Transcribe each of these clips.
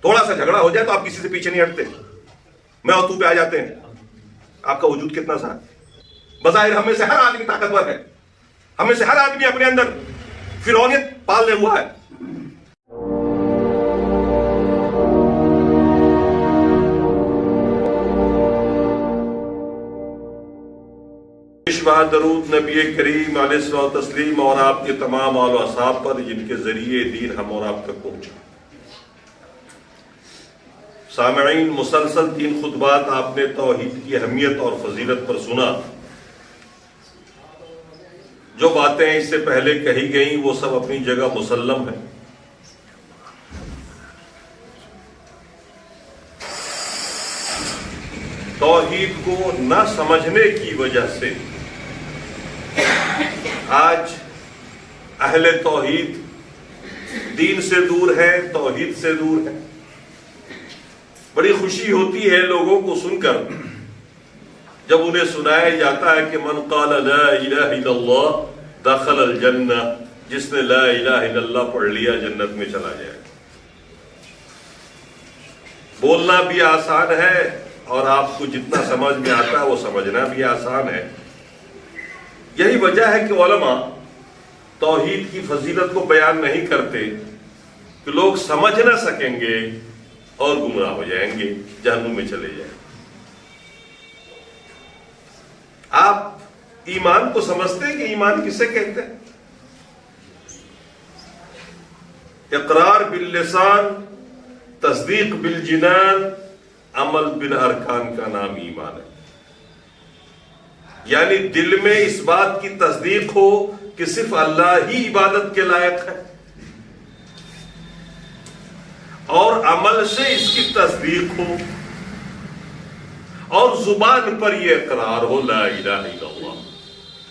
تھوڑا سا جھگڑا ہو جائے تو آپ کسی سے پیچھے نہیں ہٹتے، میں اور تو پہ آ جاتے ہیں. آپ کا وجود کتنا سا ہے. بظاہر ہم میں سے ہر آدمی طاقتور ہے، ہم میں سے ہر آدمی اپنے اندر فرعونیت پالنے ہوا ہے. درود نبی کریم علیہ الصلوۃ والتسلیم اور آپ کے تمام آل و اصحاب پر جن کے ذریعے دین ہم اور آپ تک پہنچا. سامعین، مسلسل 3 خطبات آپ نے توحید کی اہمیت اور فضیلت پر سنا. جو باتیں اس سے پہلے کہی گئیں وہ سب اپنی جگہ مسلم ہیں. توحید کو نہ سمجھنے کی وجہ سے آج اہل توحید دین سے دور ہے، توحید سے دور ہے. بڑی خوشی ہوتی ہے لوگوں کو سن کر جب انہیں سنایا جاتا ہے کہ من قال لا الہ الا اللہ دخل الجنہ، جس نے لا الہ الا اللہ پڑھ لیا جنت میں چلا جائے. بولنا بھی آسان ہے اور آپ کو جتنا سمجھ میں آتا ہے وہ سمجھنا بھی آسان ہے. یہی وجہ ہے کہ علماء توحید کی فضیلت کو بیان نہیں کرتے کہ لوگ سمجھ نہ سکیں گے اور گمراہ ہو جائیں گے، جہنم میں چلے جائیں. آپ ایمان کو سمجھتے ہیں کہ ایمان کسے کہتے ہیں؟ اقرار باللسان، تصدیق بالجنان، عمل بالارکان کا نام ایمان ہے. یعنی دل میں اس بات کی تصدیق ہو کہ صرف اللہ ہی عبادت کے لائق ہے، اور عمل سے اس کی تصدیق ہو، اور زبان پر یہ اقرار ہو لا الہ الا اللہ.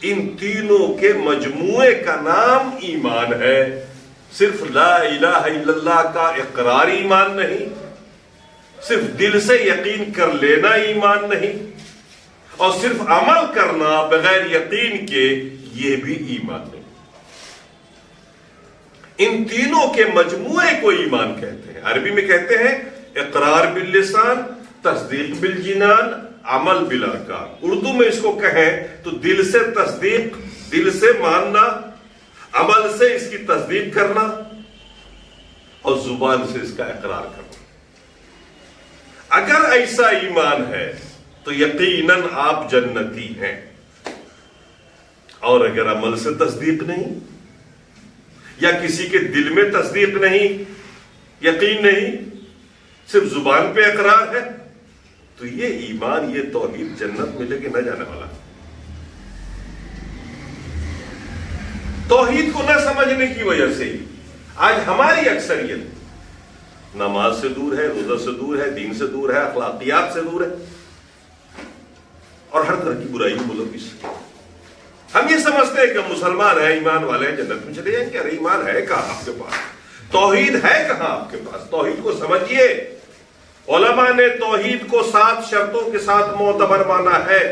ان تینوں کے مجموعے کا نام ایمان ہے. صرف لا الہ الا اللہ کا اقرار ایمان نہیں، صرف دل سے یقین کر لینا ایمان نہیں، اور صرف عمل کرنا بغیر یقین کے یہ بھی ایمان نہیں. ان تینوں کے مجموعے کو ایمان کہتے ہیں. عربی میں کہتے ہیں اقرار باللسان، تصدیق بالجنان، عمل بالارکان. اردو میں اس کو کہیں تو دل سے تصدیق، دل سے ماننا، عمل سے اس کی تصدیق کرنا، اور زبان سے اس کا اقرار کرنا. اگر ایسا ایمان ہے تو یقیناً آپ جنتی ہیں. اور اگر عمل سے تصدیق نہیں، یا کسی کے دل میں تصدیق نہیں، یقین نہیں، صرف زبان پہ اقرار ہے، تو یہ ایمان، یہ توحید جنت میں لے کے نہ جانے والا. توحید کو نہ سمجھنے کی وجہ سے آج ہماری اکثریت نماز سے دور ہے، روزہ سے دور ہے، دین سے دور ہے، اخلاقیات سے دور ہے، اور ہر طرح کی برائی ملوث. ہم یہ سمجھتے ہیں کہ مسلمان ہیں، ایمان والے ہیں، جنت میں چلے جائیں گے. ارے ایمان ہے کہاں آپ کے پاس؟ توحید ہے کہاں آپ کے پاس؟ توحید کو سمجھیے. علماء نے توحید کو 7 شرطوں کے ساتھ معتبر مانا ہے.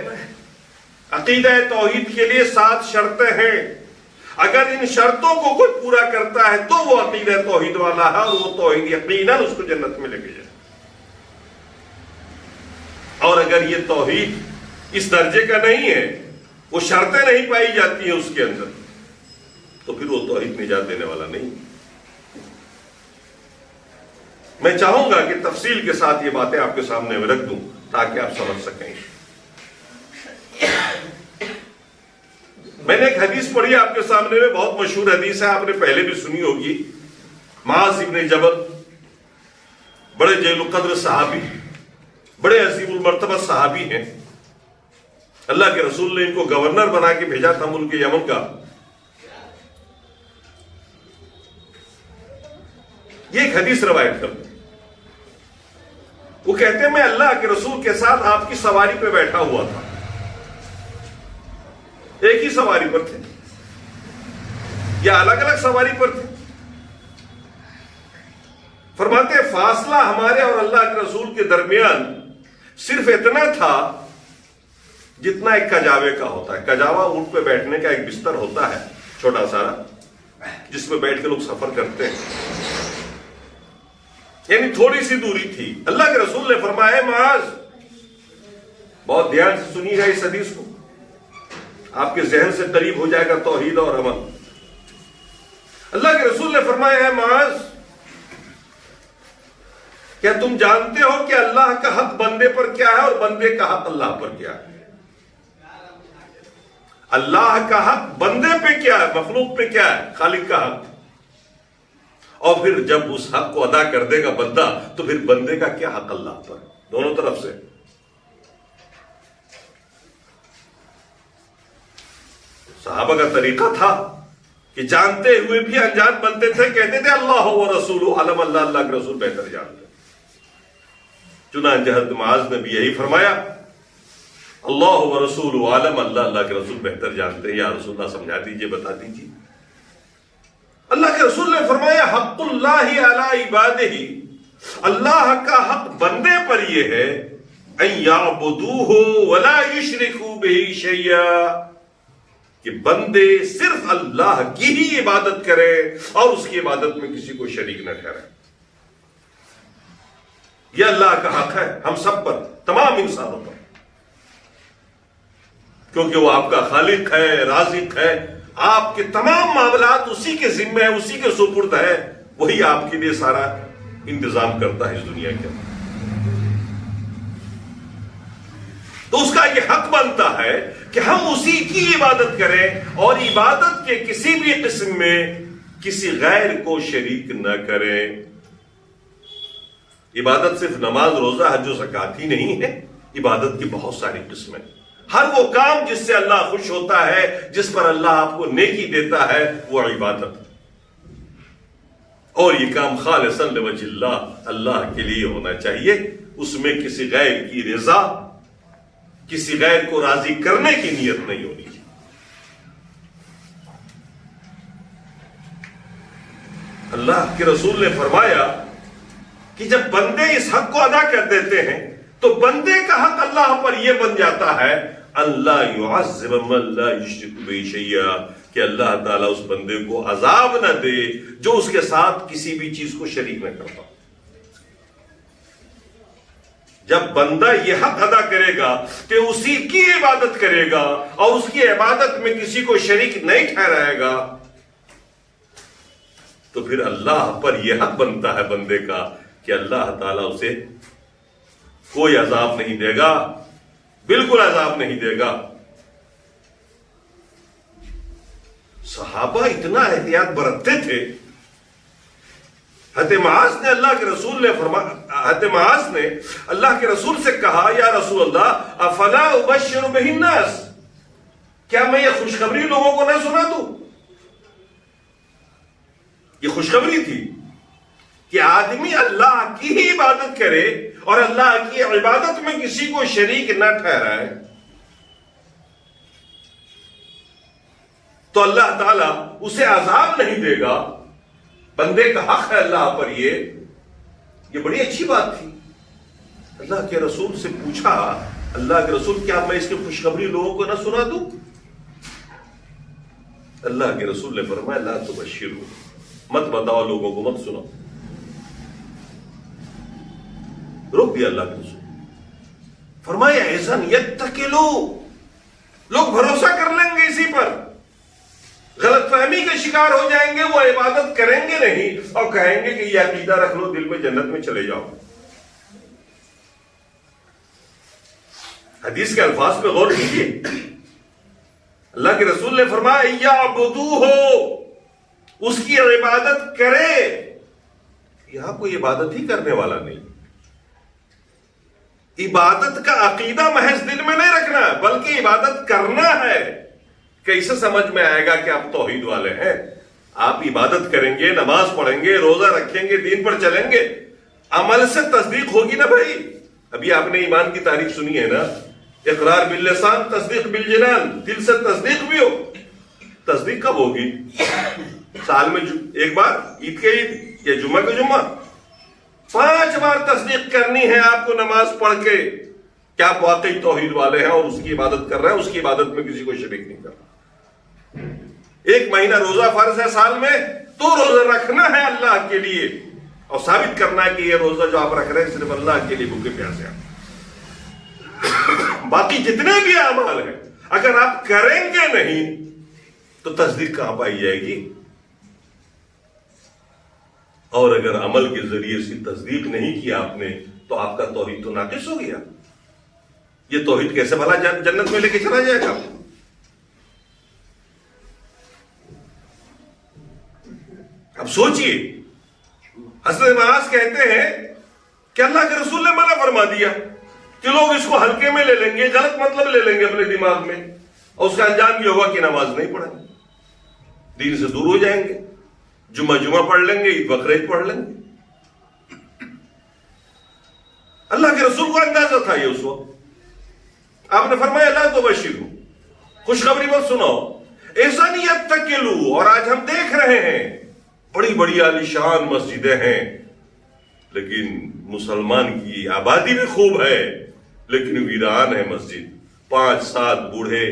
عقیدہ توحید کے لیے 7 شرطیں ہیں. اگر ان شرطوں کو کوئی پورا کرتا ہے تو وہ عقیدہ توحید والا ہے، اور وہ توحید یقیناً اس کو جنت میں لے کے جائے. اور اگر یہ توحید اس درجے کا نہیں ہے، وہ شرطیں نہیں پائی جاتی ہیں اس کے اندر، تو پھر وہ توحید نجات دینے والا نہیں. میں چاہوں گا کہ تفصیل کے ساتھ یہ باتیں آپ کے سامنے میں رکھ دوں تاکہ آپ سمجھ سکیں. میں نے ایک حدیث پڑھی آپ کے سامنے میں، بہت مشہور حدیث ہے، آپ نے پہلے بھی سنی ہوگی. معاذ ابن جبل بڑے جلیل القدر صحابی، بڑے عظیم المرتبہ صحابی ہیں. اللہ کے رسول نے ان کو گورنر بنا کے بھیجا تھا ملک یمن کا. یہ ایک حدیث روایت کرتے ہیں. وہ کہتے ہیں میں اللہ کے رسول کے ساتھ آپ کی سواری پہ بیٹھا ہوا تھا، ایک ہی سواری پر تھے یا الگ الگ سواری پر تھے. فرماتے ہیں فاصلہ ہمارے اور اللہ کے رسول کے درمیان صرف اتنا تھا جتنا ایک کجاوے کا ہوتا ہے. کجاوا اونٹ پہ بیٹھنے کا ایک بستر ہوتا ہے چھوٹا سارا، جس میں بیٹھ کے لوگ سفر کرتے ہیں. یعنی تھوڑی سی دوری تھی. اللہ کے رسول نے فرمایا معاذ، بہت دھیان سے سنیے گا اس حدیث کو، آپ کے ذہن سے قریب ہو جائے گا توحید اور عمل. اللہ کے رسول نے فرمایا ہے معاذ، کیا تم جانتے ہو کہ اللہ کا حق بندے پر کیا ہے اور بندے کا حق اللہ پر کیا ہے؟ اللہ کا حق بندے پہ کیا ہے، مخلوق پہ کیا ہے، خالق کا حق. اور پھر جب اس حق کو ادا کر دے گا بندہ تو پھر بندے کا کیا حق اللہ پر، دونوں طرف سے. صحابہ کا طریقہ تھا کہ جانتے ہوئے بھی انجان بنتے تھے، کہتے تھے اللہ و رسول علم، اللہ اللہ کے رسول بہتر جانتے. چنانچہ حضرت معاذ نے بھی یہی فرمایا، اللہ و رسول عالم، اللہ اللہ کے رسول بہتر جانتے ہیں، یا رسول اللہ سمجھا دیجئے، بتا دیجئے. اللہ کے رسول نے فرمایا حق اللہ علی عبادہ، اللہ کا حق بندے پر یہ ہے ان یعبدوہ ولا یشرکوا بہ شیئا، کہ بندے صرف اللہ کی ہی عبادت کرے اور اس کی عبادت میں کسی کو شریک نہ ٹھہرائے. یہ اللہ کا حق ہے ہم سب پر، تمام انسانوں پر، کیونکہ وہ آپ کا خالق ہے، رازق ہے. آپ کے تمام معاملات اسی کے ذمہ ہے، اسی کے سپرد ہے، وہی آپ کے لیے سارا انتظام کرتا ہے اس دنیا کے اندر. تو اس کا یہ حق بنتا ہے کہ ہم اسی کی عبادت کریں اور عبادت کے کسی بھی قسم میں کسی غیر کو شریک نہ کریں. عبادت صرف نماز، روزہ، حج و زکات ہی نہیں ہے، عبادت کی بہت ساری قسمیں. ہر وہ کام جس سے اللہ خوش ہوتا ہے، جس پر اللہ آپ کو نیکی دیتا ہے، وہ عبادت. اور یہ کام خالصاً لوجہ اللہ، اللہ کے لیے ہونا چاہیے. اس میں کسی غیر کی رضا، کسی غیر کو راضی کرنے کی نیت نہیں ہونی چاہیے. اللہ کے رسول نے فرمایا کہ جب بندے اس حق کو ادا کر دیتے ہیں تو بندے کا حق اللہ پر یہ بن جاتا ہے اللہ یعذب من لا یشرک بہ شیئا، کہ اللہ تعالیٰ اس بندے کو عذاب نہ دے جو اس کے ساتھ کسی بھی چیز کو شریک نہ کرتا. جب بندہ یہ حق ادا کرے گا کہ اسی کی عبادت کرے گا اور اس کی عبادت میں کسی کو شریک نہیں ٹھہرائے گا، تو پھر اللہ پر یہ حق بنتا ہے بندے کا کہ اللہ تعالیٰ اسے کوئی عذاب نہیں دے گا، بالکل عذاب نہیں دے گا. صحابہ اتنا احتیاط برتتے تھے. حضرت معاذ نے حضرت معاذ نے اللہ کے رسول سے کہا، یا رسول اللہ افلا ابشر بہ الناس، کیا میں یہ خوشخبری لوگوں کو نہ سنا دوں؟ یہ خوشخبری تھی کہ آدمی اللہ کی ہی عبادت کرے اور اللہ کی عبادت میں کسی کو شریک نہ ٹھہرائے تو اللہ تعالیٰ اسے عذاب نہیں دے گا. بندے کا حق ہے اللہ پر. یہ بڑی اچھی بات تھی. اللہ کے رسول سے پوچھا، اللہ کے رسول کیا میں اس کی خوشخبری لوگوں کو نہ سنا دوں؟ اللہ کے رسول نے فرمایا لا تبشروا، مت بتاؤ لوگوں کو، مت سناؤ. روک دیا اللہ کے رسول. فرمایا اذن یتکلوا، لوگ بھروسہ کر لیں گے اسی پر، غلط فہمی کا شکار ہو جائیں گے، وہ عبادت کریں گے نہیں اور کہیں گے کہ یہ عقیدہ رکھ لو دل میں، جنت میں چلے جاؤ. حدیث کے الفاظ پہ غور کیجیے. اللہ کے رسول نے فرمایا یعبدوہ، اس کی عبادت کرے. یہاں کوئی عبادت ہی کرنے والا نہیں، عبادت کا عقیدہ محض دل میں نہیں رکھنا ہے بلکہ عبادت کرنا ہے. کیسے سمجھ میں آئے گا کہ آپ توحید والے ہیں؟ آپ عبادت کریں گے، نماز پڑھیں گے، روزہ رکھیں گے، دین پر چلیں گے، عمل سے تصدیق ہوگی نا بھائی. ابھی آپ نے ایمان کی تعریف سنی ہے نا، اقرار باللسان تصدیق بالجنان، دل سے تصدیق بھی ہو. تصدیق کب ہوگی؟ سال میں ایک بار، عید کے عید یا جمعہ کے جمعہ. 5 بار تصدیق کرنی ہے آپ کو نماز پڑھ کے کہ آپ واقعی توحید والے ہیں اور اس کی عبادت کر رہے ہیں، اس کی عبادت میں کسی کو شریک نہیں کر رہا. 1 مہینہ روزہ فرض ہے سال میں تو روزہ رکھنا ہے اللہ کے لیے. اور ثابت کرنا ہے کہ یہ روزہ جو آپ رکھ رہے ہیں صرف اللہ کے لیے بھوکے پیاسے ہیں. باقی جتنے بھی اعمال ہیں اگر آپ کریں گے نہیں تو تصدیق کہاں پائی جائے گی؟ اور اگر عمل کے ذریعے سے تصدیق نہیں کیا آپ نے تو آپ کا توحید تو ناقص ہو گیا. یہ توحید کیسے بھلا جنت میں لے کے چلا جائے گا؟ اب سوچئے، حضرت معاذ کہتے ہیں کہ اللہ کے رسول نے منع فرما دیا کہ لوگ اس کو ہلکے میں لے لیں گے، غلط مطلب لے لیں گے اپنے دماغ میں، اور اس کا انجام یہ ہوگا کہ نماز نہیں پڑھیں گے، دین سے دور ہو جائیں گے، جمعہ پڑھ لیں گے، عید بقرعید پڑھ لیں گے. اللہ کے رسول کو اندازہ تھا یہ اس وقت. آپ نے فرمایا لا تبشروا، خوشخبری مت سناؤ، ایسا نہیں یتکلوا. اور آج ہم دیکھ رہے ہیں بڑی بڑی عالیشان مسجدیں ہیں لیکن مسلمان کی آبادی بھی خوب ہے لیکن ویران ہے مسجد. 5-7 بوڑھے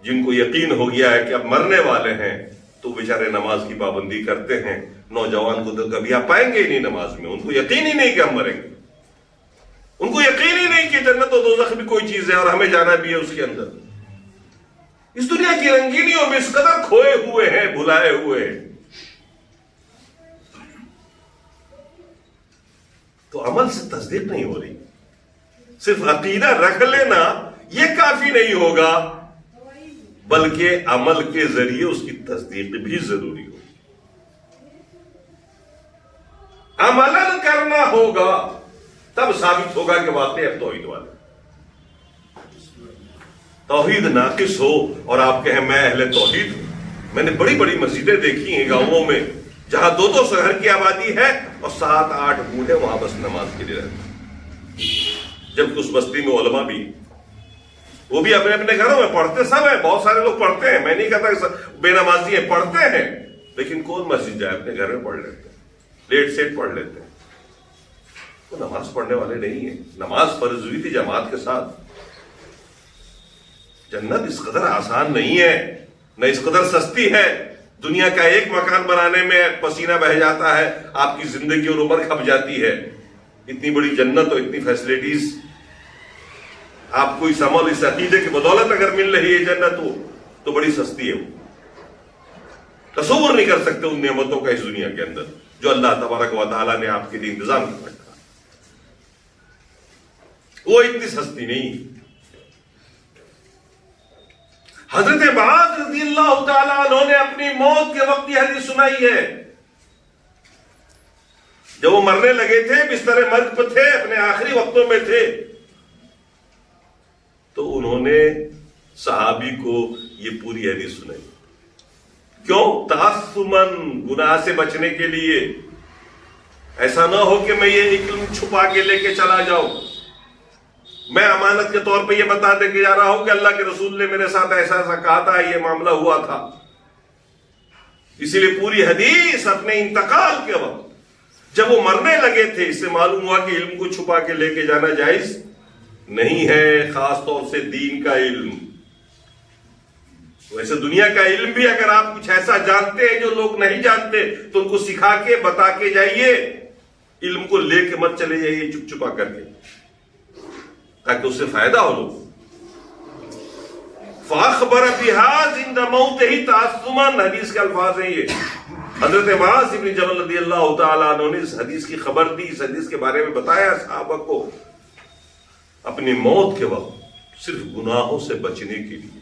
جن کو یقین ہو گیا ہے کہ اب مرنے والے ہیں تو بیچارے نماز کی پابندی کرتے ہیں. نوجوان کو تو کبھی آپ پائیں گے ہی نہیں نماز میں، ان کو یقین ہی نہیں کہ ہم مریں گے، ان کو یقین ہی نہیں کہ جنت و دوزخ بھی کوئی چیز ہے اور ہمیں جانا بھی ہے اس کے اندر. اس دنیا کی رنگینیوں میں اس قدر کھوئے ہوئے ہیں، بھلائے ہوئے ہیں. تو عمل سے تصدیق نہیں ہو رہی. صرف عقیدہ رکھ لینا یہ کافی نہیں ہوگا بلکہ عمل کے ذریعے اس کی تصدیق بھی ضروری ہو. عمل کرنا ہوگا تب ثابت ہوگا کہ واقعی اب توحید والے. توحید ناقص ہو اور آپ کہیں میں اہل توحید ہوں. میں نے بڑی بڑی مسجدیں دیکھی ہیں گاؤں میں جہاں 2 شہر کی آبادی ہے اور 7-8 بوڑھے وہاں بس نماز کے لیے رہتے ہیں. جبکہ اس بستی میں علماء بھی، وہ بھی اپنے اپنے گھروں میں پڑھتے سب ہیں، بہت سارے لوگ پڑھتے ہیں، میں نہیں کہتا کہ بے نمازی ہیں، پڑھتے ہیں، لیکن کون مسجد جائے؟ اپنے گھر میں پڑھ لیتے ہیں، لیٹ سیٹ پڑھ لیتے ہیں. وہ نماز پڑھنے والے نہیں ہیں. نماز فرض ہوئی تھی جماعت کے ساتھ. جنت اس قدر آسان نہیں ہے، نہ اس قدر سستی ہے. دنیا کا ایک مکان بنانے میں پسینہ بہ جاتا ہے، آپ کی زندگی اور عمر کھپ جاتی ہے. اتنی بڑی جنت اور اتنی فیسلٹیز آپ کو اس عمل، اس عقیدے کی بدولت اگر مل رہی ہے جنت تو بڑی سستی ہے. وہ تصور نہیں کر سکتے ان نعمتوں کا اس دنیا کے اندر جو اللہ تبارک و تعالیٰ نے آپ کے لیے انتظام کر رکھا. وہ اتنی سستی نہیں. حضرت معاذ رضی اللہ تعالیٰ عنہ نے اپنی موت کے وقت یہ حدیث سنائی ہے. جب وہ مرنے لگے تھے، بستر مرگ پہ تھے، اپنے آخری وقتوں میں تھے، تو انہوں نے صحابی کو یہ پوری حدیث سنائی. کیوں؟ تعصماً، گناہ سے بچنے کے لیے. ایسا نہ ہو کہ میں یہ علم چھپا کے لے کے چلا جاؤں، میں امانت کے طور پہ یہ بتا دے کے جا رہا ہوں کہ اللہ کے رسول نے میرے ساتھ ایسا ایسا کہا تھا، یہ معاملہ ہوا تھا. اسی لیے پوری حدیث اپنے انتقال کے وقت جب وہ مرنے لگے تھے، اس سے معلوم ہوا کہ علم کو چھپا کے لے کے جانا جائز نہیں ہے، خاص طور سے دین کا علم. ویسے دنیا کا علم بھی اگر آپ کچھ ایسا جانتے ہیں جو لوگ نہیں جانتے تو ان کو سکھا کے بتا کے جائیے. علم کو لے کے مت چلے جائیے چپ چھپا کر کے، تاکہ اس سے فائدہ ہو. لوگ فاخبر بہذا عند موتہ تعصما، حدیث کے الفاظ ہیں یہ. حضرت معاذ بن جبل رضی اللہ تعالیٰ عنہ نے اس حدیث کی خبر دی، اس حدیث کے بارے میں بتایا صحابہ کو اپنی موت کے وقت صرف گناہوں سے بچنے کے لیے.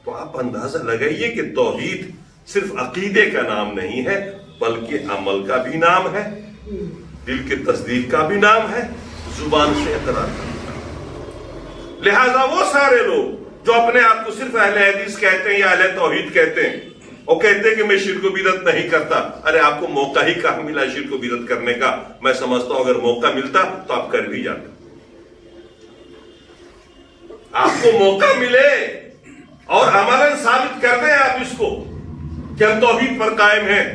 تو آپ اندازہ لگائیے کہ توحید صرف عقیدے کا نام نہیں ہے بلکہ عمل کا بھی نام ہے، دل کی تصدیق کا بھی نام ہے، زبان سے اقرار کا بھی نام ہے. لہذا وہ سارے لوگ جو اپنے آپ کو صرف اہل حدیث کہتے ہیں یا اہل توحید کہتے ہیں اور کہتے ہیں کہ میں شرک و بدعت نہیں کرتا، ارے آپ کو موقع ہی کہاں ملا شرک و بدعت کرنے کا؟ میں سمجھتا ہوں اگر موقع ملتا تو آپ کر بھی جاتے. آپ کو موقع ملے اور عملاً ثابت کر دیں آپ اس کو کہ ہم توحید پر قائم ہیں،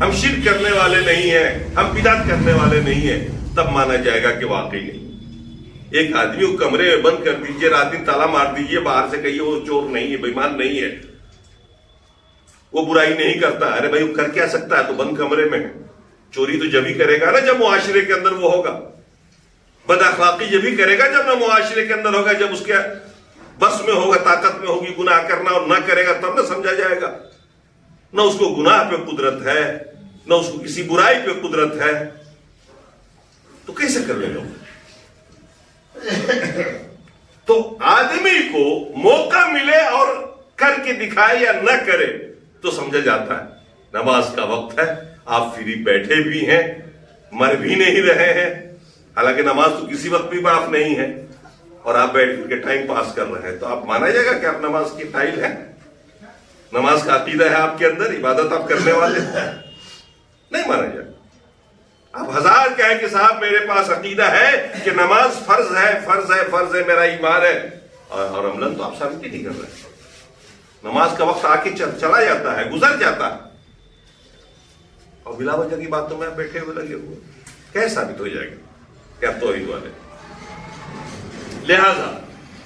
ہم شرک کرنے والے نہیں ہیں، ہم بدعت کرنے والے نہیں ہیں، تب مانا جائے گا کہ واقعی نہیں. ایک آدمی کو کمرے میں بند کر دیجئے، رات دن تالا مار دیجئے، باہر سے کہیے وہ چور نہیں ہے، بے ایمان نہیں ہے، وہ برائی نہیں کرتا، ارے بھائی وہ کر کیا سکتا ہے؟ تو بند کمرے میں ہے. چوری تو جب ہی کرے گا نا جب معاشرے کے اندر وہ ہوگا، بد اخلاقی جب ہی کرے گا جب نہ معاشرے کے اندر ہوگا، جب اس کے بس میں ہوگا، طاقت میں ہوگی گناہ کرنا، اور نہ کرے گا تب نہ سمجھا جائے گا۔ نہ اس کو گناہ پہ قدرت ہے، نہ اس کو کسی برائی پہ قدرت ہے، تو کیسے کر لے گا؟ تو آدمی کو موقع ملے اور کر کے دکھائے یا نہ کرے تو سمجھا جاتا ہے نماز کا وقت ہے، آپ فری بیٹھے بھی ہیں، مر بھی نہیں رہے ہیں، حالانکہ نماز تو کسی وقت بھی معاف نہیں ہے، اور آپ بیٹھ کے ٹائم پاس کر رہے ہیں، تو آپ مانا جائے گا کہ آپ نماز کی قائل ہیں؟ نماز کا عقیدہ ہے آپ کے اندر، عبادت آپ کرنے والے نہیں مانا جائے گا۔ آپ ہزار کہیں کہ صاحب میرے پاس عقیدہ ہے کہ نماز فرض ہے، فرض ہے، فرض ہے، میرا ایمان ہے، اور عملاً تو آپ ثابت ہی نہیں کر رہے۔ نماز کا وقت آ کے چلا جاتا ہے، گزر جاتا ہے، اور بلا وجہ کی باتوں میں بیٹھے ہوئے لگے ہوئے، کیسے ثابت ہو جائے گا کہ آپ توحید والے؟ لہذا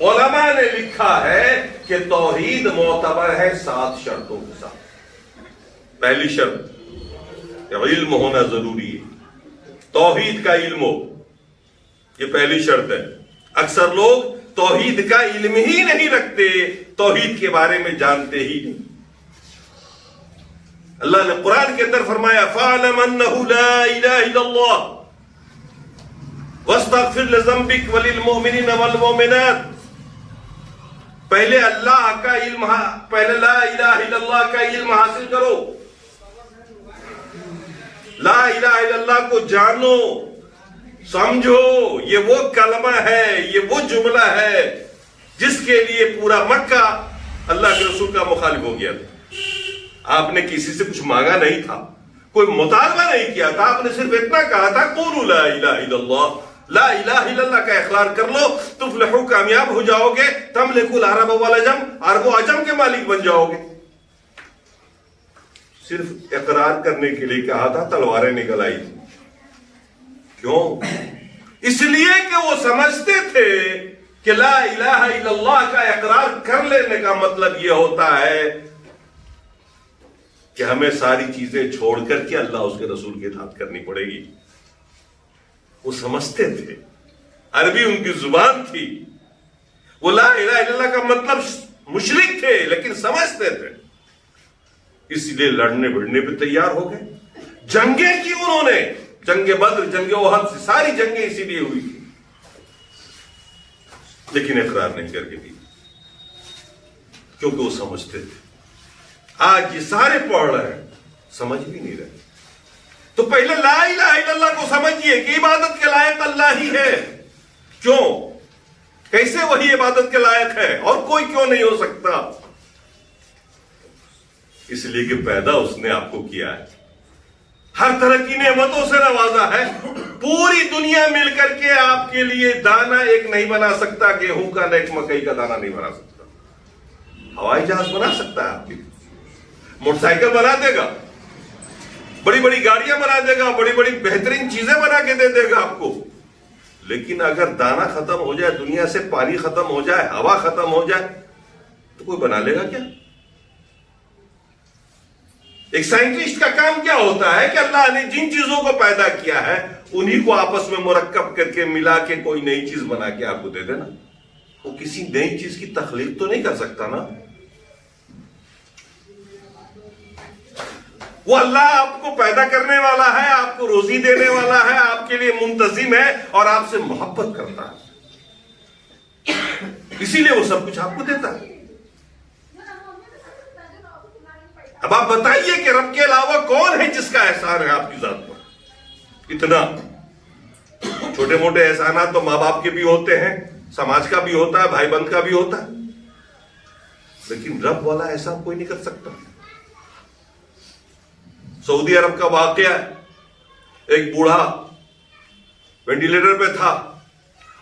علماء نے لکھا ہے کہ توحید معتبر ہے 7 شرطوں کے ساتھ۔ پہلی شرط علم ہونا ضروری ہے، توحید کا علم ہو، یہ پہلی شرط ہے۔ اکثر لوگ توحید کا علم ہی نہیں رکھتے، توحید کے بارے میں جانتے ہی نہیں۔ اللہ نے قرآن کے اندر فرمایا فَاعْلَمْ أَنَّهُ لَا إِلَهَ إِلَّا اللَّهُ وَاسْتَغْفِرْ لِذَنبِكَ وَلِلْمُؤْمِنِينَ وَالْمُؤْمِنَاتِ۔ پہلے اللہ کا علم، پہلے لا الہ الا اللہ کا علم حاصل کرو، لا الہ الا اللہ کو جانو، سمجھو، یہ وہ کلمہ ہے، یہ وہ جملہ ہے جس کے لیے پورا مکہ اللہ کے رسول کا مخالف ہو گیا تھا۔ آپ نے کسی سے کچھ مانگا نہیں تھا، کوئی مطالبہ نہیں کیا تھا، آپ نے صرف اتنا کہا تھا قولوا لا الہ الا اللہ، لا الہ الا اللہ کا اقرار کر لو، تفلحوا، کامیاب ہو جاؤ گے، تملکوا العرب والعجم، عرب و عجم کے مالک بن جاؤ گے۔ صرف اقرار کرنے کے لیے کہا تھا، تلواریں نکل آئی تھی۔ کیوں؟ اس لیے کہ وہ سمجھتے تھے کہ لا الہ الا اللہ کا اقرار کر لینے کا مطلب یہ ہوتا ہے کہ ہمیں ساری چیزیں چھوڑ کر کے اللہ اس کے رسول کی اطاعت کرنی پڑے گی۔ وہ سمجھتے تھے، عربی ان کی زبان تھی، وہ لا الہ الا اللہ کا مطلب مشرک تھے لیکن سمجھتے تھے، اس لیے لڑنے بڑھنے پہ تیار ہو گئے۔ جنگیں کی انہوں نے، جنگ بدر، جنگ احد، سے ساری جنگیں اسی لیے ہوئی تھی، لیکن اقرار نہیں کر کے دی، کیونکہ وہ سمجھتے تھے۔ آج یہ سارے پڑھ رہے ہیں، سمجھ بھی نہیں رہے۔ تو پہلے لا الہ الا اللہ کو سمجھیے کہ عبادت کے لائق اللہ ہی ہے۔ کیوں؟ کیسے وہی عبادت کے لائق ہے اور کوئی کیوں نہیں ہو سکتا؟ اس لیے کہ پیدا اس نے آپ کو کیا ہے، ہر طرح کی نعمتوں سے نوازا ہے۔ پوری دنیا مل کر کے آپ کے لیے دانا ایک نہیں بنا سکتا، گیہوں کا نہ ایک مکئی کا دانا نہیں بنا سکتا۔ ہوائی جہاز بنا سکتا ہے آپ کے لیے، موٹر سائیکل بنا دے گا، بڑی بڑی گاڑیاں بنا دے گا، بڑی بڑی بہترین چیزیں بنا کے دے دے گا آپ کو، لیکن اگر دانا ختم ہو جائے، دنیا سے پانی ختم ہو جائے، ہوا ختم ہو جائے، تو کوئی بنا لے گا کیا؟ ایک سائنٹسٹ کا کام کیا ہوتا ہے کہ اللہ نے جن چیزوں کو پیدا کیا ہے انہی کو آپس میں مرکب کر کے ملا کے کوئی نئی چیز بنا کے آپ کو دے دینا۔ وہ کسی نئی چیز کی تخلیق تو نہیں کر سکتا نا۔ وہ اللہ آپ کو پیدا کرنے والا ہے، آپ کو روزی دینے والا ہے، آپ کے لیے منتظم ہے اور آپ سے محبت کرتا ہے، اسی لیے وہ سب کچھ آپ کو دیتا ہے۔ اب آپ بتائیے کہ رب کے علاوہ کون ہے جس کا احسان ہے آپ کی ذات پر؟ اتنا چھوٹے موٹے احسانات تو ماں باپ کے بھی ہوتے ہیں، سماج کا بھی ہوتا ہے، بھائی بند کا بھی ہوتا ہے، لیکن رب والا احسان کوئی نہیں کر سکتا۔ سعودی عرب کا واقعہ، ایک بوڑھا وینٹیلیٹر پہ تھا،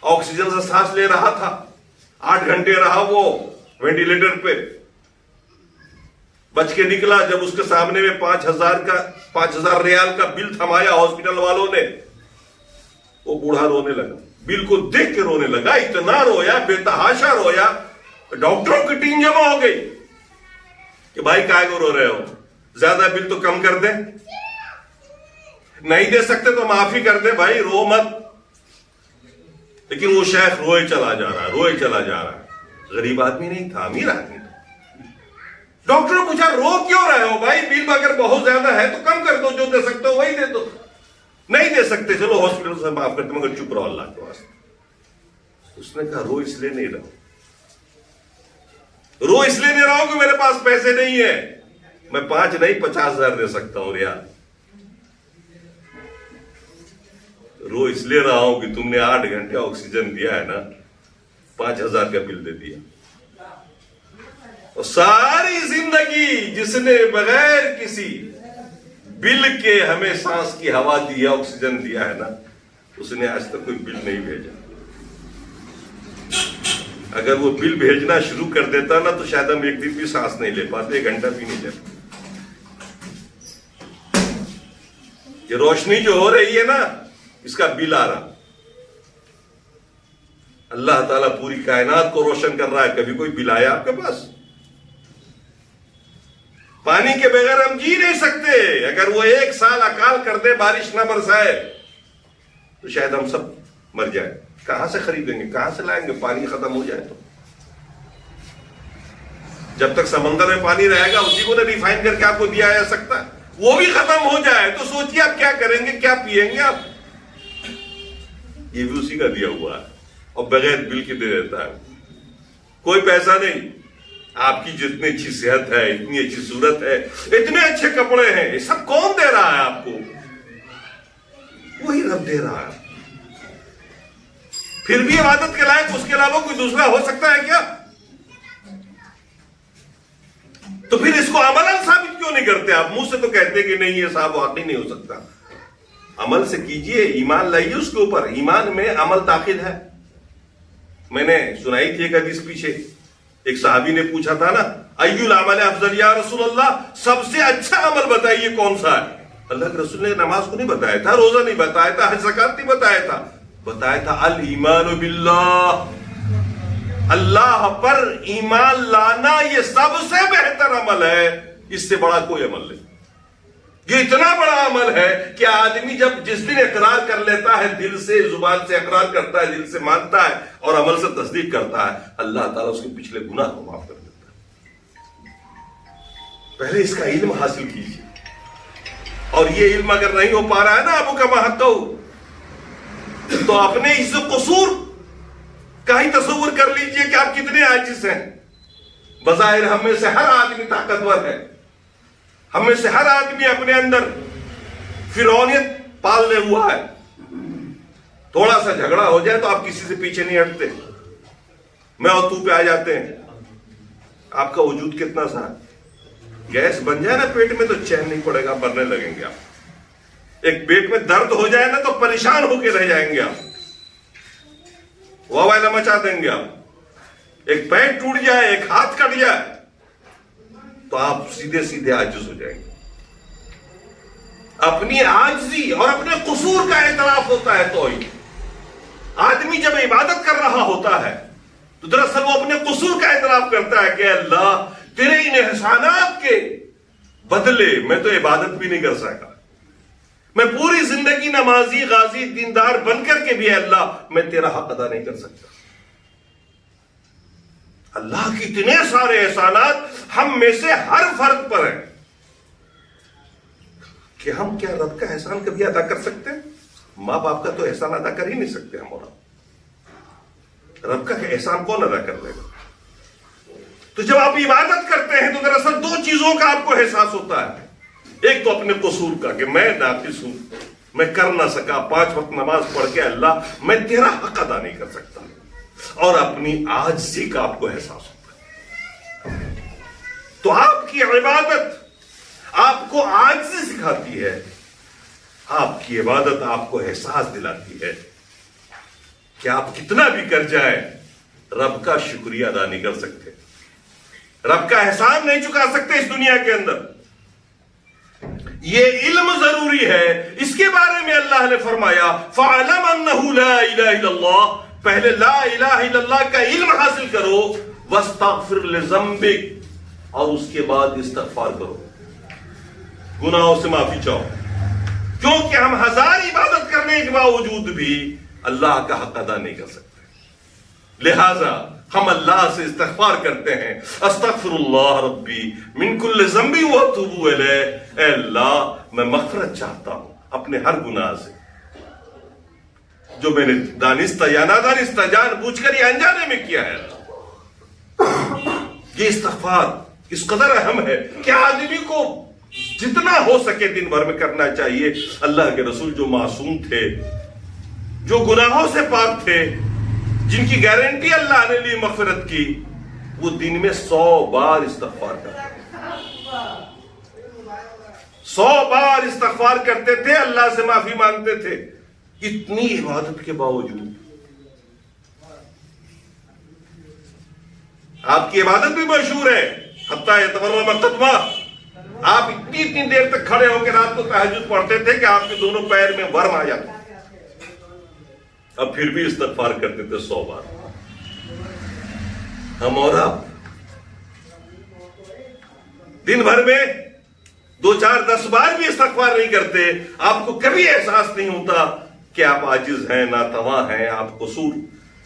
آکسیجن سے سانس لے رہا تھا، 8 گھنٹے رہا وہ وینٹیلیٹر پہ، بچ کے نکلا جب اس کے سامنے میں 5,000 ریال کا بل تھمایا ہاسپٹل والوں نے۔ وہ بوڑھا رونے لگا، بل کو دیکھ کے رونے لگا، اتنا رویا، بے تحاشا رویا، ڈاکٹروں کی ٹیم جمع ہو گئی کہ بھائی کائے کو رو رہے ہو، زیادہ بل تو کم کر دیں۔ نہیں دے سکتے تو معافی کر دے بھائی، رو مت. لیکن وہ شیخ روئے چلا جا رہا ہے، روئے چلا جا رہا ہے. غریب آدمی نہیں تھا، امیر آدمی تھا. ڈاکٹر نے پوچھا رو کیوں رہے ہو بھائی؟ بل اگر بہت زیادہ ہے تو کم کر دو، جو دے سکتے ہو وہی دے دو. نہیں دے سکتے چلو ہاسپٹل سے معاف کرتے، مگر چپ رہو اللہ کے واسطے. اس نے کہا رو اس لیے نہیں رہو، رو اس لیے نہیں رہا ہوں کہ میرے پاس پیسے نہیں ہیں، میں 5 نہیں 50,000 دے سکتا ہوں ریال. رو اس لیے رہا ہوں کہ تم نے 8 گھنٹے آکسیجن دیا ہے نا، 5,000 کا بل دے دیا. اور ساری زندگی جس نے بغیر کسی بل کے ہمیں سانس کی ہوا دی ہے، آکسیجن دیا ہے نا، اس نے آج تک کوئی بل نہیں بھیجا. اگر وہ بل بھیجنا شروع کر دیتا نا تو شاید ہم 1 دن بھی سانس نہیں لے پاتے، 1 گھنٹہ بھی نہیں لے پاتے. یہ روشنی جو ہو رہی ہے نا، اس کا بل آ رہا. اللہ تعالیٰ پوری کائنات کو روشن کر رہا ہے، کبھی کوئی بل آیا آپ کے پاس؟ پانی کے بغیر ہم جی نہیں سکتے. اگر وہ 1 سال اکال کر دے، بارش نہ برسائے تو شاید ہم سب مر جائیں. کہاں سے خریدیں گے، کہاں سے لائیں گے؟ پانی ختم ہو جائے تو. جب تک سمندر میں پانی رہے گا اسی کو نہ ریفائن کر کے آپ کو دیا جا سکتا. وہ بھی ختم ہو جائے تو سوچیے آپ کیا کریں گے، کیا پیئیں گے آپ؟ یہ بھی اسی کا دیا ہوا ہے اور بغیر بل کے دے دیتا ہے. کوئی پیسہ نہیں. آپ کی جتنی اچھی صحت ہے، اتنی اچھی صورت ہے، اتنے اچھے کپڑے ہیں، یہ سب کون دے رہا ہے آپ کو؟ وہی رب دے رہا ہے. پھر بھی عبادت کے لائق اس کے علاوہ کوئی دوسرا ہو سکتا ہے کیا؟ تو پھر اس کو عملاً ثابت کیوں نہیں کرتے آپ؟ منہ سے تو کہتے کہ نہیں یہ صاحب واقعی نہیں ہو سکتا. عمل سے کیجئے، ایمان لائیے اس کے اوپر. ایمان میں عمل داخل ہے. میں نے سنائی تھی ایک حدیث پیچھے، ایک صحابی نے پوچھا تھا نا، ایُّ العمل افضل یا رسول اللہ، سب سے اچھا عمل بتائیے کون سا ہے؟ اللہ کے رسول نے نماز کو نہیں بتایا تھا، روزہ نہیں بتایا تھا، حج زکات نہیں بتایا تھا، بتایا تھا الایمان باللہ، اللہ پر ایمان لانا یہ سب سے بہتر عمل ہے. اس سے بڑا کوئی عمل نہیں. یہ اتنا بڑا عمل ہے کہ آدمی جب جس دن اقرار کر لیتا ہے، دل سے، زبان سے اقرار کرتا ہے، دل سے مانتا ہے اور عمل سے تصدیق کرتا ہے، اللہ تعالیٰ اس کے پچھلے گناہ کو معاف کر دیتا ہے. پہلے اس کا علم حاصل کیجیے. اور یہ علم اگر نہیں ہو پا رہا ہے نا ابو کا محتو، تو اپنے اس قصور کا ہی تصور کر لیجئے کہ آپ کتنے عاجز ہیں. بظاہر ہم میں سے ہر آدمی طاقتور ہے، ہم میں سے ہر آدمی اپنے اندر فرعونیت پالنے ہوا ہے. تھوڑا سا جھگڑا ہو جائے تو آپ کسی سے پیچھے نہیں ہٹتے، میں اور تو پہ آ جاتے ہیں. آپ کا وجود کتنا سا ہے. گیس بن جائے نا پیٹ میں تو چین نہیں پڑے گا، مرنے لگیں گے آپ. ایک پیٹ میں درد ہو جائے نا تو پریشان ہو کے رہ جائیں گے آپ، وویلا مچا دیں گے آپ. ایک پیر ٹوٹ جائے، ایک ہاتھ کٹ جائے تو آپ سیدھے سیدھے عاجز ہو جائیں گے. اپنی عاجزی اور اپنے قصور کا اعتراف ہوتا ہے توحید. آدمی جب عبادت کر رہا ہوتا ہے تو دراصل وہ اپنے قصور کا اعتراف کرتا ہے کہ اللہ تیرے ان احسانات کے بدلے میں تو عبادت بھی نہیں کر سکا. میں پوری زندگی نمازی، غازی، دیندار بن کر کے بھی اللہ میں تیرا حق ادا نہیں کر سکتا. اللہ کی اتنے سارے احسانات ہم میں سے ہر فرد پر ہیں کہ ہم کیا رب کا احسان کبھی ادا کر سکتے ہیں؟ ماں باپ کا تو احسان ادا کر ہی نہیں سکتے ہم. اور رب کا احسان کون ادا کر لے گا؟ تو جب آپ عبادت کرتے ہیں تو دراصل 2 چیزوں کا آپ کو احساس ہوتا ہے. ایک تو اپنے قصور کا کہ میں ناقص ہوں، میں کر نہ سکا، 5 وقت نماز پڑھ کے اللہ میں تیرا حق ادا نہیں کر سکتا. اور اپنی عاجزی کا آپ کو احساس ہوتا ہے. تو آپ کی عبادت آپ کو عاجزی سکھاتی ہے، آپ کی عبادت آپ کو احساس دلاتی ہے کہ آپ کتنا بھی کر جائیں رب کا شکریہ ادا نہیں کر سکتے، رب کا احسان نہیں چکا سکتے اس دنیا کے اندر. یہ علم ضروری ہے. اس کے بارے میں اللہ نے فرمایا فَعَلَمْ أَنَّهُ لَا إِلَهَ إِلَّا اللَّهُ، پہلے لا الہ الا اللہ کا علم حاصل کرو، وَاسْتَغْفِرْ لِذَنبِكَ، اور اس کے بعد استغفار کرو، گناہوں سے معافی چاہو. کیونکہ ہم ہزار عبادت کرنے کے باوجود بھی اللہ کا حق ادا نہیں کر سکتے، لہذا ہم اللہ سے استغفار کرتے ہیں، استغفر اللہ ربی من کل ذنب واتوب الیہ، اے اللہ میں مغفرت چاہتا ہوں اپنے ہر گناہ سے جو میں نے دانستہ یا نادانستہ جان بوجھ کر یا انجانے میں کیا ہے۔ یہ استغفار اس قدر اہم ہے کہ آدمی کو جتنا ہو سکے دن بھر میں کرنا چاہیے۔ اللہ کے رسول جو معصوم تھے، جو گناہوں سے پاک تھے، جن کی گارنٹی اللہ نے لی مغفرت کی، وہ دن میں 100 بار استغفار کرتے، 100 بار استغفار کرتے تھے، اللہ سے معافی مانگتے تھے۔ اتنی عبادت کے باوجود آپ کی عبادت بھی مشہور ہے، حتیٰ یتورم قدمہ، آپ اتنی دیر تک کھڑے ہو کے رات کو تہجد پڑھتے تھے کہ آپ کے دونوں پیر میں ورم آ جاتا، اب پھر بھی استغفار کرتے تھے 100 بار۔ ہم اور آپ دن بھر میں 2 4 10 بار بھی استغفار نہیں کرتے، آپ کو کبھی احساس نہیں ہوتا کہ آپ عاجز ہیں، ناتواں ہیں، آپ قصور،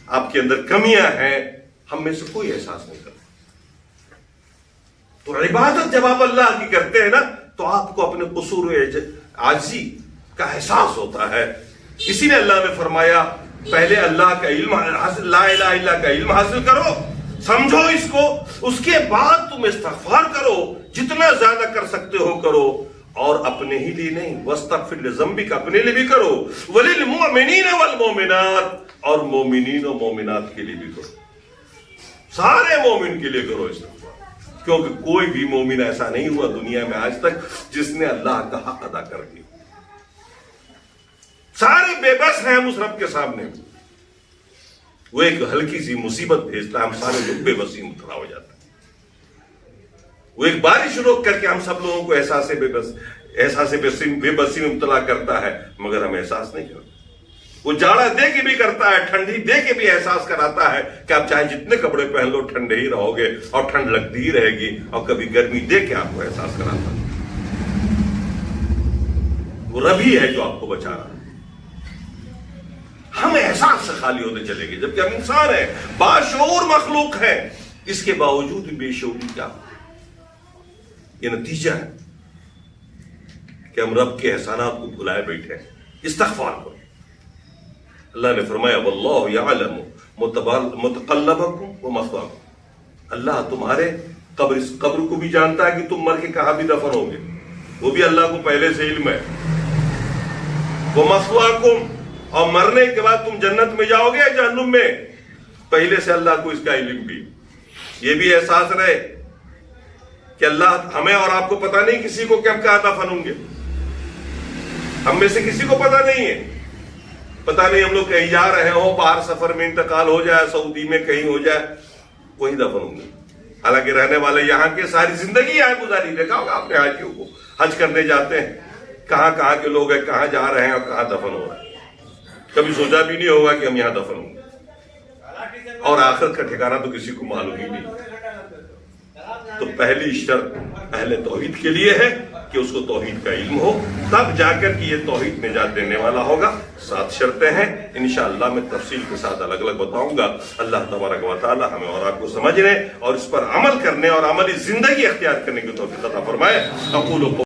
آپ کے اندر کمیاں ہیں، ہم میں سے کوئی احساس نہیں کرتا۔ تو عبادت جب آپ اللہ کی کرتے ہیں نا تو آپ کو اپنے قصور و عاجزی کا احساس ہوتا ہے۔ اسی لیے اللہ نے فرمایا پہلے اللہ کا علم، لا الہ الا اللہ کا علم حاصل کرو، سمجھو اس کو، اس کے بعد تم استغفار کرو، جتنا زیادہ کر سکتے ہو کرو، اور اپنے ہی لیے نہیں، واستغفر لذنبک، اپنے لیے بھی کرو، وللمؤمنین والمؤمنات، اور مومنین و مومنات کے لیے بھی کرو، سارے مومن کے لیے کرو استغفار، کیونکہ کوئی بھی مومن ایسا نہیں ہوا دنیا میں آج تک جس نے اللہ کا حق ادا کر دیا۔ سارے بے بس ہیں ہم اس رب کے سامنے، وہ ایک ہلکی سی مصیبت بھیجتا ہے، ہم سارے لوگ بے بسی مبتلا ہو جاتے ہیں۔ وہ ایک بارش روک کر کے ہم سب لوگوں کو احساس بے بسی میں مبتلا کرتا ہے، مگر ہم احساس نہیں کرتے۔ وہ جاڑا دے کے بھی کرتا ہے، ٹھنڈی دے کے بھی احساس کراتا ہے کہ آپ چاہے جتنے کپڑے پہن لو ٹھنڈے ہی رہو گے، اور ٹھنڈ لگتی ہی رہے گی، اور کبھی گرمی دے کے آپ کو احساس کراتا ہے۔ وہ رب ہی ہے جو آپ کو بچا رہا ہے۔ ہم احساس سے خالی ہوتے چلے گئے، جبکہ ہم انسان ہیں، باشعور مخلوق ہیں، اس کے باوجود بھی بے شعوری کیا؟ یہ نتیجہ ہے کہ ہم رب کے احسانات کو بھلائے بیٹھے ہیں۔ استغفار کرو۔ اللہ نے فرمایا واللہ یعلم متقلبکم ومثواکم، اللہ تمہارے قبر کو بھی جانتا ہے کہ تم مر کے کہاں بھی دفن ہوگے، وہ بھی اللہ کو پہلے سے علم ہے۔ ومثواکم، اور مرنے کے بعد تم جنت میں جاؤ گے یا جہنم میں، پہلے سے اللہ کو اس کا علم بھی۔ یہ بھی احساس رہے کہ اللہ ہمیں اور آپ کو پتہ نہیں کسی کو کہ ہم کہاں دفن ہوں گے، ہم میں سے کسی کو پتہ نہیں ہے، پتہ نہیں ہم لوگ کہیں جا رہے ہوں، باہر سفر میں انتقال ہو جائے، سعودی میں کہیں ہو جائے، وہیں دفن ہوں گے۔ حالانکہ رہنے والے یہاں کے ساری زندگی یہاں گزاری، دیکھا ہوگا آپ نے حاجیوں کو، حج کرنے جاتے ہیں، کہاں کہاں کے لوگ ہیں، کہاں جا رہے ہیں اور کہاں دفن ہو رہے ہیں، کبھی سوچا بھی نہیں ہوگا کہ ہم یہاں دفن ہوں گے، اور آخرت کا ٹھکانہ تو کسی کو معلوم ہی نہیں۔ تو پہلی شرط اہل توحید کے لیے ہے کہ اس کو توحید کا علم ہو، تب جا کر کہ یہ توحید نجات دینے والا ہوگا۔ 7 شرطیں ہیں، انشاءاللہ میں تفصیل کے ساتھ الگ الگ بتاؤں گا۔ اللہ تبارک و تعالی ہمیں اور آپ کو سمجھنے اور اس پر عمل کرنے اور عملی زندگی اختیار کرنے کی توفیق عطا فرمائے۔ اقول